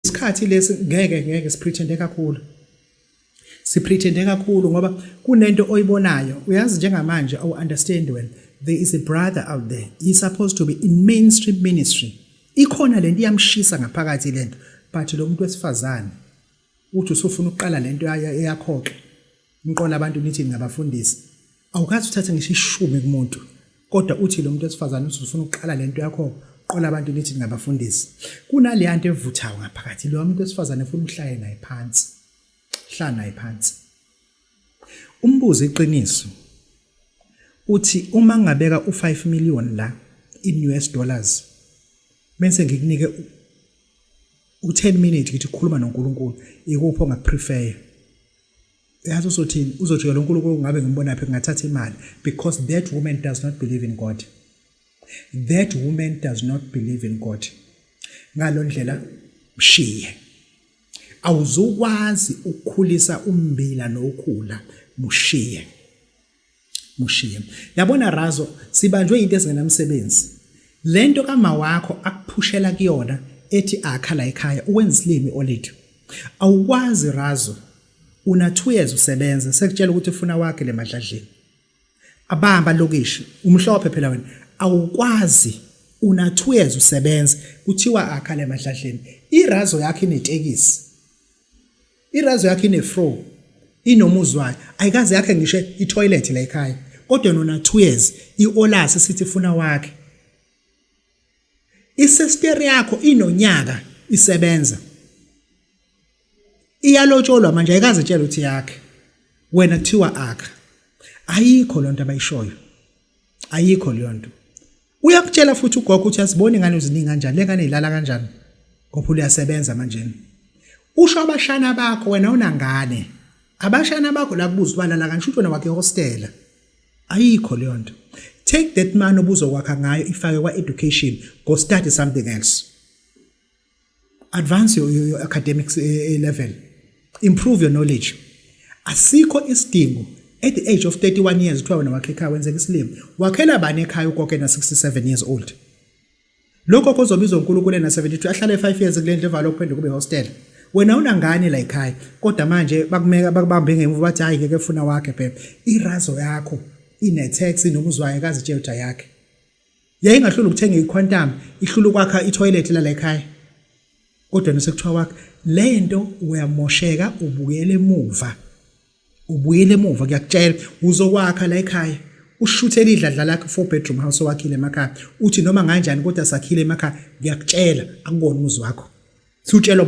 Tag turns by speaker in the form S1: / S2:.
S1: isikhathi lesi ngeke sipretende kakhulu ngoba kunento oyibonayo uyazi njengamanje understand when there is a brother out there he's supposed to be in mainstream ministry ikhona lento iyamshisa ngaphakathi lento but lo muntu wesifazane uthi usufuna ukuqala lento yakhoke umqola abantu nithi ngabafundisi awukazi uthathe ngisho ishumi kumuntu kodwa uthi lo muntu wesifazane usufuna ukuqala lento yakho qola abantu nithi ngabafundisi kunale nto evuthayo ngaphakathi lo muntu wesifazane ufuna uhlaye naye phansi hlala naye phansi umbuzo iqiniso uthi uma ngabeka u5 million la in US dollars bese ngikunike u10 minutes ngithi ukukhuluma noNkulunkulu ikuphi ongaprefer yazi uzothini uzojika lo Nkulunkulu ngabe ngimbona phi ngathatha imali because that woman does not believe in God. That woman does not believe in God. Ngalo ndlela mshiye. Awuzukwazi ukukhulisa umbila nokhula mushiye. Yabona Razo sibanjwe into ezingenamsebenzi. Lento kama wakho akuphushela kuyona ethi akhala ekhaya uwenza isilimi olethu. Awukwazi Razo una 2 years usebenza sekutshela ukuthi ufuna wakhe le madladleni. Abamba lokishi umhlophe phela wena awukwazi una 2 years usebenza kuthiwa akhala emadladleni irazo yakhe inetekisi irazo yakhe inefro inomuzwayo ayikaze yakhe ngisho itoilet la ekhaya kodwa nona 2 years iolasi sithi funa wakhe isister yakho inonyaka isebenza iyalotsholwa manje ayikaze tshela uthi yakhe wena kuthiwa akha ayikho lonto abayishoyo ayikho lonto uyakutshela futhi ugogo ukuthi asibone ingane uziningi kanjani lengane ilala kanjani ngoba uyasebenza manje usho abashana bakho wena unangane abashana bakho la kubuza balala kanjani uthi wena wakhe hostela ayikho lonto take that man obuzokwakha ngayo ifake kwa education go study something else advance your academic level improve your knowledge asikho isidingo at the age of 31 years kuthiwa wena wakhe ekhaya wenza isilimo wakhela bani ekhaya ugogo na 67 years old lokho kozobizwa uNkulunkulu na 72 ahlale 5 years kule ndlu evalo kuphendwe kube hostel wena unangane la ekhaya kodwa manje bakumeka bakubambe ngemuva bathi hayi ngeke ufuna wakhe phela irazo yakho ine tax nomuzwayo kazi tshela yakhe yayingahlula ukuthenga iquantum ihlula ukwakha itoilet la ekhaya kodwa nesekuthiwa wakhe lento uyamosheka ubuyele emuva kuyakutshela uzokwakha la ekhaya ushuthela idladla lakhe 4 bedroom house owakhile emakhaya uthi noma kanjani kodwa sakhile emakhaya ngiyakutshela akubona umuzi wakho sutshelo